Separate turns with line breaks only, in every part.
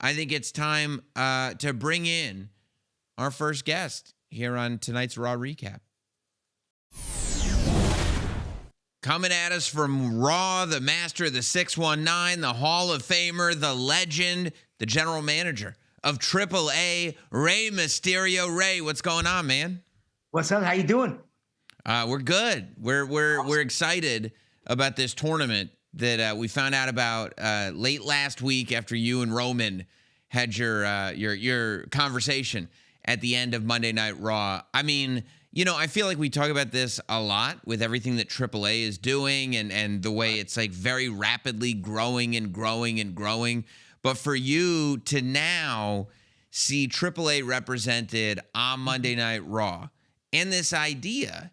I think it's time to bring in our first guest here on tonight's Raw Recap. Coming at us from Raw, the master of the 619, the Hall of Famer, the legend, the general manager of AAA, Rey Mysterio. Rey, what's going on, man?
What's up? How you doing?
We're good. We're excited about this tournament that we found out about late last week after you and Roman had your conversation at the end of Monday Night Raw. I mean, you know, I feel like we talk about this a lot with everything that AAA is doing and the way it's like very rapidly growing and growing and growing. But for you to now see AAA represented on Monday Night Raw and this idea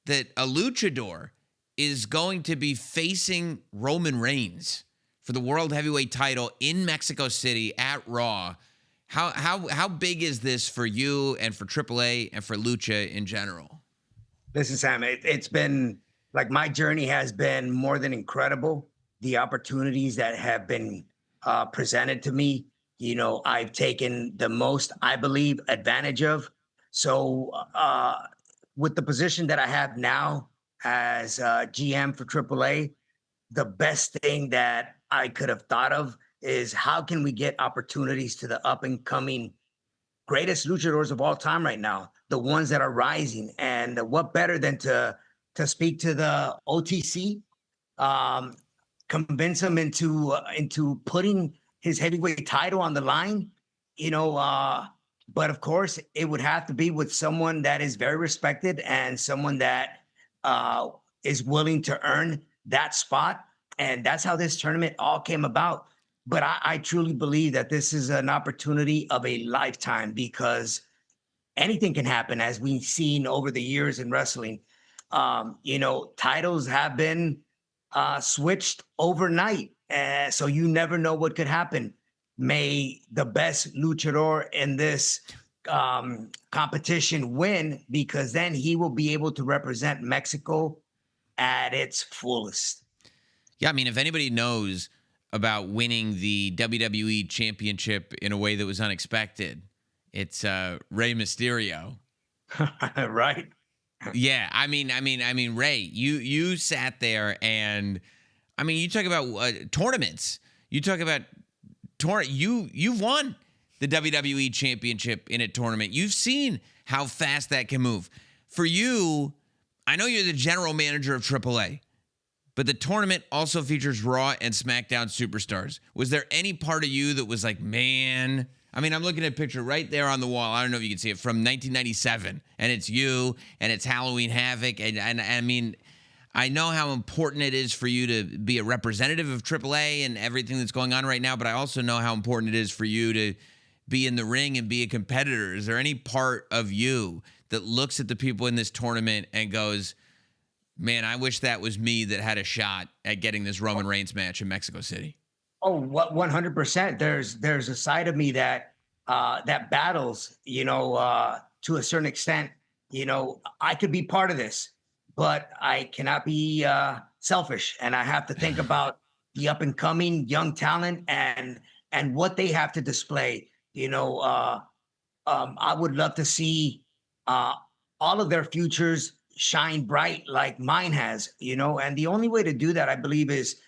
that a luchador is going to be facing Roman Reigns for the World Heavyweight title in Mexico City at Raw. How big is this for you and for AAA and for Lucha in general?
Listen, Sam, it's been like my journey has been more than incredible. The opportunities that have been presented to me, you know, I've taken the most, I believe, advantage of. So with the position that I have now as GM for AAA, the best thing that I could have thought of is how can we get opportunities to the up and coming greatest luchadors of all time right now, the ones that are rising. And what better than to speak to the OTC, convince him into putting his heavyweight title on the line, you know. But of course, it would have to be with someone that is very respected and someone that is willing to earn that spot. And that's how this tournament all came about. But I truly believe that this is an opportunity of a lifetime because anything can happen, as we've seen over the years in wrestling. You know, titles have been switched overnight, so you never know what could happen. May the best luchador in this competition win, because then he will be able to represent Mexico at its fullest.
Yeah, I mean, if anybody knows about winning the WWE Championship in a way that was unexpected, it's Rey Mysterio.
Right?
Yeah, I mean, Rey, you sat there and, I mean, you talk about tournaments. You talk about you've won the WWE Championship in a tournament. You've seen how fast that can move. For you, I know you're the general manager of AAA, but the tournament also features Raw and SmackDown superstars. Was there any part of you that was like, man, I mean, I'm looking at a picture right there on the wall. I don't know if you can see it, from 1997, and it's you, and it's Halloween Havoc, and I mean, I know how important it is for you to be a representative of AAA and everything that's going on right now, but I also know how important it is for you to be in the ring and be a competitor. Is there any part of you that looks at the people in this tournament and goes, man, I wish that was me that had a shot at getting this Roman Reigns match in Mexico City?
Oh, what 100%. There's a side of me that that battles, you know, to a certain extent. You know, I could be part of this, but I cannot be selfish, and I have to think about the up and coming young talent and what they have to display. You know, I would love to see all of their futures shine bright like mine has, you know, and the only way to do that, I believe, is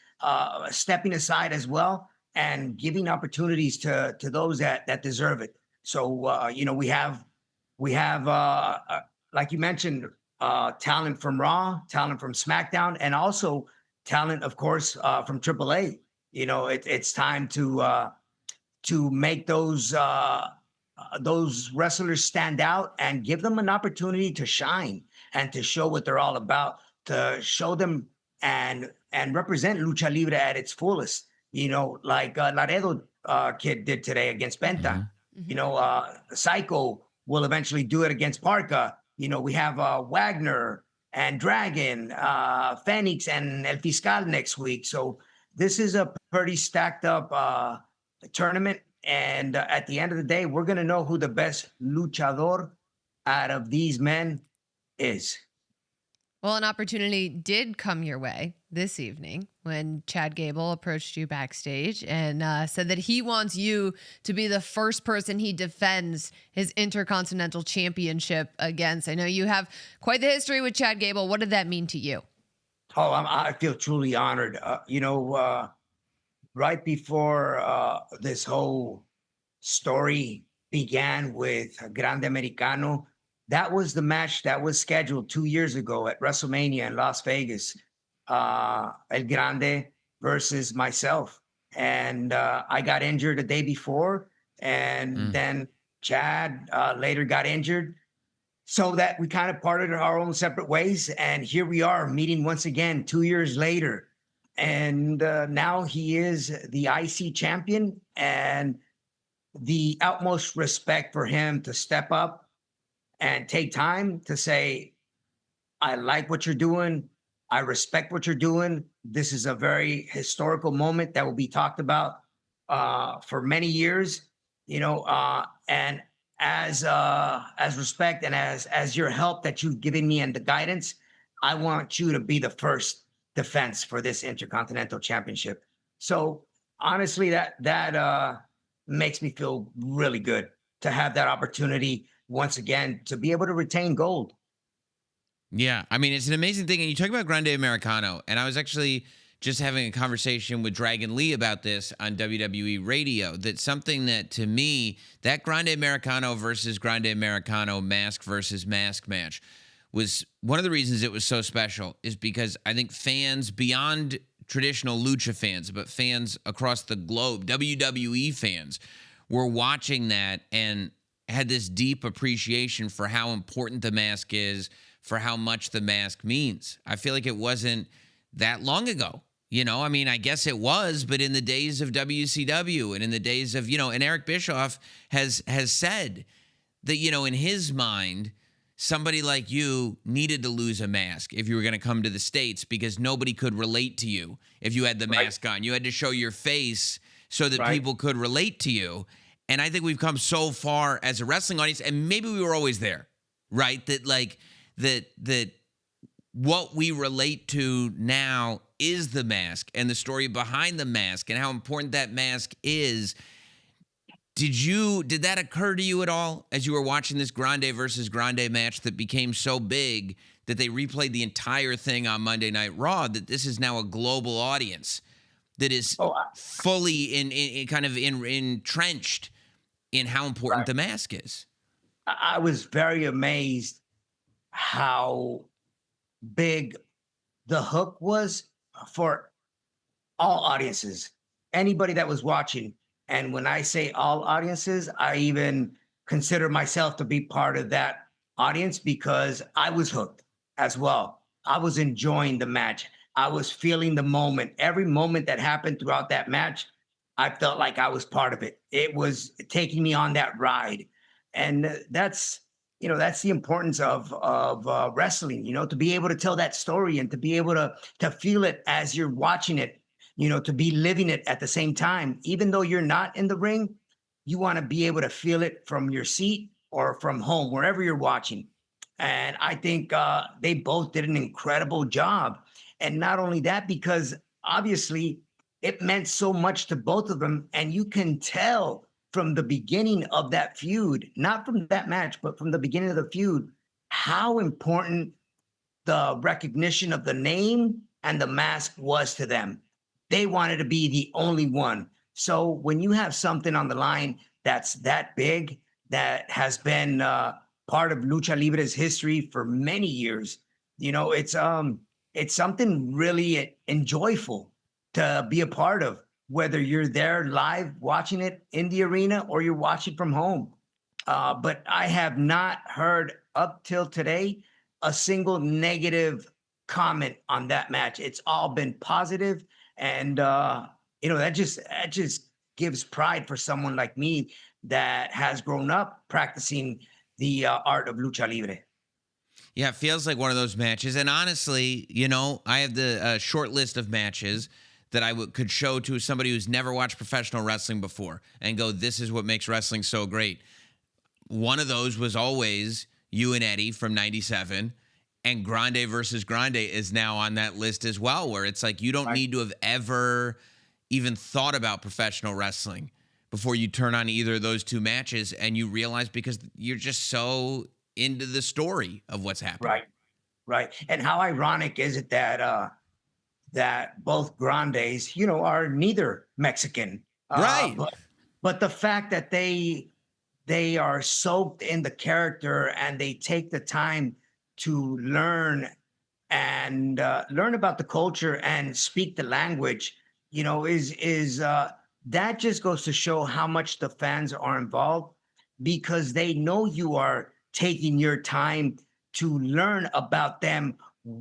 stepping aside as well and giving opportunities to those that deserve it. So, you know, we have like you mentioned, talent from Raw, talent from SmackDown, and also talent, of course, from AAA. You know, it's time to make those wrestlers stand out and give them an opportunity to shine and to show what they're all about, to show them and represent lucha libre at its fullest. You know, like Laredo kid did today against Penta.
Mm-hmm.
You know, Psycho will eventually do it against Parka. You know, we have Wagner and Dragon, Phoenix, and El Fiscal next week. So this is a pretty stacked up tournament. And at the end of the day, we're going to know who the best luchador out of these men is.
Well, an opportunity did come your way this evening when Chad Gable approached you backstage and said that he wants you to be the first person he defends his Intercontinental Championship against. I know you have quite the history with Chad Gable. What did that mean to you?
Oh, I feel truly honored. Right before this whole story began with Grande Americano, that was the match that was scheduled 2 years ago at WrestleMania in Las Vegas. El Grande versus myself. And I got injured the day before. And then Chad later got injured. So that we kind of parted our own separate ways. And here we are meeting once again 2 years later. And now he is the IC champion, and the utmost respect for him to step up and take time to say, I like what you're doing. I respect what you're doing. This is a very historical moment that will be talked about for many years, and as respect and as your help that you've given me and the guidance, I want you to be the first defense for this Intercontinental Championship. So honestly, that makes me feel really good to have that opportunity once again to be able to retain gold.
Yeah, I mean, it's an amazing thing. And you talk about Grande Americano, and I was actually just having a conversation with Dragon Lee about this on WWE Radio. That's something that, to me, that Grande Americano versus Grande Americano mask versus mask match was one of the reasons it was so special, is because I think fans beyond traditional lucha fans, but fans across the globe, WWE fans, were watching that and had this deep appreciation for how important the mask is, for how much the mask means. I feel like it wasn't that long ago. I mean, I guess it was, but in the days of WCW and in the days of, and Eric Bischoff has said that, in his mind, somebody like you needed to lose a mask if you were going to come to the States, because nobody could relate to you if you had the mask on. You had to show your face so that people could relate to you. And I think we've come so far as a wrestling audience, and maybe we were always there, right? That what we relate to now is the mask and the story behind the mask and how important that mask is. Did that occur to you at all as you were watching this Grande versus Grande match that became so big that they replayed the entire thing on Monday Night Raw, that this is now a global audience that is fully entrenched in how important the mask is?
I was very amazed how big the hook was for all audiences, anybody that was watching. And when I say all audiences, I even consider myself to be part of that audience, because I was hooked as well. I was enjoying the match. I was feeling the moment. Every moment that happened throughout that match, I felt like I was part of it. It was taking me on that ride. And that's the importance of wrestling, to be able to tell that story and to be able to feel it as you're watching it. To be living it at the same time. Even though you're not in the ring, you want to be able to feel it from your seat or from home, wherever you're watching. And I think they both did an incredible job. And not only that, because obviously it meant so much to both of them. And you can tell from the beginning of that feud, not from that match, but from the beginning of the feud, how important the recognition of the name and the mask was to them. They wanted to be the only one. So when you have something on the line that's that big, that has been part of Lucha Libre's history for many years, it's something really enjoyable to be a part of, whether you're there live watching it in the arena or you're watching from home. But I have not heard up till today a single negative comment on that match. It's all been positive. And, that just gives pride for someone like me that has grown up practicing the art of Lucha Libre.
Yeah, it feels like one of those matches. And honestly, I have the short list of matches that I could show to somebody who's never watched professional wrestling before and go, this is what makes wrestling so great. One of those was always you and Eddie from 97. And Grande versus Grande is now on that list as well, where it's like you don't need to have ever even thought about professional wrestling before you turn on either of those two matches, and you realize because you're just so into the story of what's happening.
Right. And how ironic is it that that both Grandes, are neither Mexican,
Right.
but the fact that they are soaked in the character and they take the time to learn and learn about the culture and speak the language, is that just goes to show how much the fans are involved because they know you are taking your time to learn about them,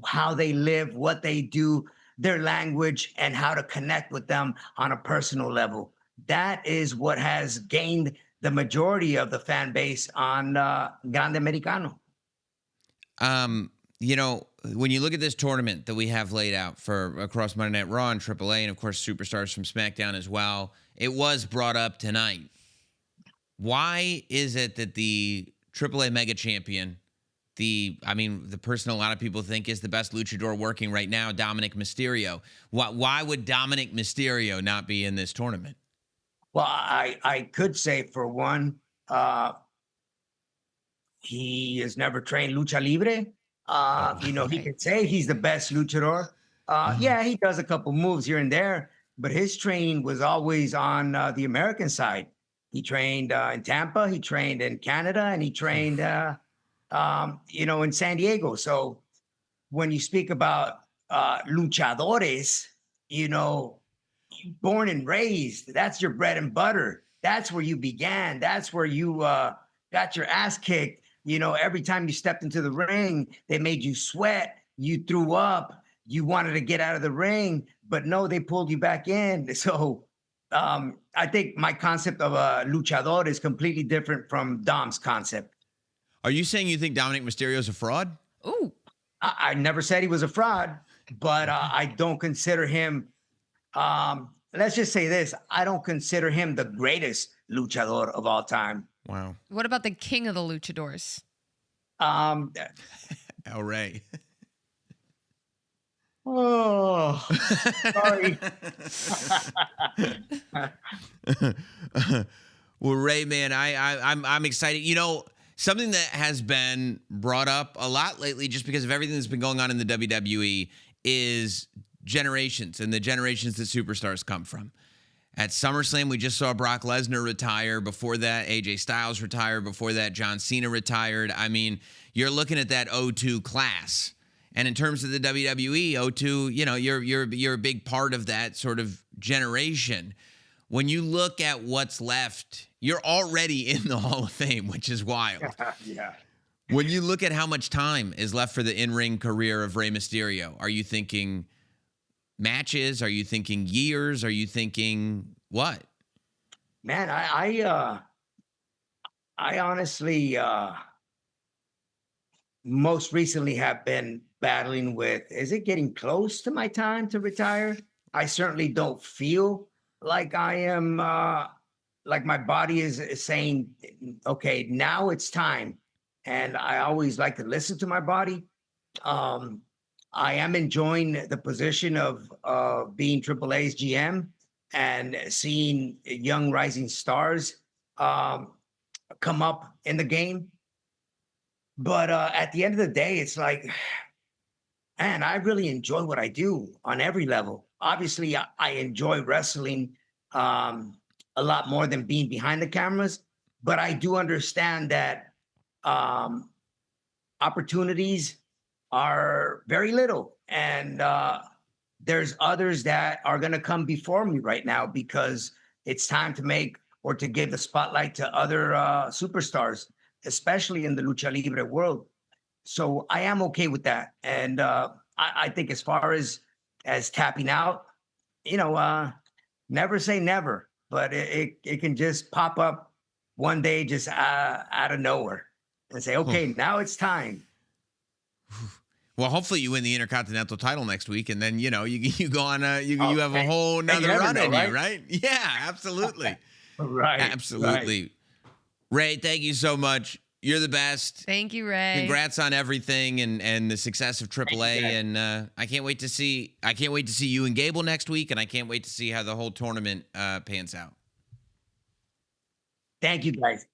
how they live, what they do, their language, and how to connect with them on a personal level. That is what has gained the majority of the fan base on Grande Americano.
When you look at this tournament that we have laid out for across Monday Night Raw and AAA, and of course Superstars from SmackDown as well, it was brought up tonight. Why is it that the AAA Mega Champion, the person a lot of people think is the best luchador working right now, Dominic Mysterio, why would Dominic Mysterio not be in this tournament?
Well, I could say for one, he has never trained lucha libre. He could say he's the best luchador. Yeah, he does a couple moves here and there, but his training was always on the American side. He trained in Tampa, he trained in Canada, and he trained, in San Diego. So when you speak about luchadores, born and raised, that's your bread and butter. That's where you began. That's where you got your ass kicked. Every time you stepped into the ring, they made you sweat. You threw up. You wanted to get out of the ring, but no, they pulled you back in. So I think my concept of a luchador is completely different from Dom's concept.
Are you saying you think Dominic Mysterio is a fraud?
Ooh.
I never said he was a fraud, but I don't consider him. Let's just say this: I don't consider him the greatest luchador of all time.
Wow.
What about the king of the luchadors?
El Rey.
Oh, sorry.
Well, Ray, man, I'm excited. Something that has been brought up a lot lately, just because of everything that's been going on in the WWE, is generations and the generations that superstars come from. At SummerSlam, we just saw Brock Lesnar retire. Before that, AJ Styles retired. Before that, John Cena retired. I mean, you're looking at that 02 class. And in terms of the WWE, 02, you're a big part of that sort of generation. When you look at what's left, you're already in the Hall of Fame, which is wild.
Yeah.
When you look at how much time is left for the in-ring career of Rey Mysterio, are you thinking matches? Are you thinking years? Are you thinking what?
Man, I honestly most recently have been battling with, is it getting close to my time to retire? I certainly don't feel like I am, like my body is saying, okay, now it's time. And I always like to listen to my body. I am enjoying the position of being AAA's GM and seeing young rising stars come up in the game. But at the end of the day, it's like, man, I really enjoy what I do on every level. Obviously, I enjoy wrestling a lot more than being behind the cameras, but I do understand that opportunities are very little. And there's others that are going to come before me right now because it's time to make or to give the spotlight to other superstars, especially in the lucha libre world. So I am okay with that. And I think as far as tapping out, never say never, but it can just pop up one day just out of nowhere and say, okay, now it's time.
Well, hopefully you win the Intercontinental title next week, and then you go on you have a whole nother run in you, right? Yeah, absolutely.
Right.
Absolutely. Right. Ray, thank you so much. You're the best.
Thank you, Ray.
Congrats on everything and the success of AAA.
you,
And I can't wait to see you and Gable next week, and I can't wait to see how the whole tournament pans out.
Thank you, guys.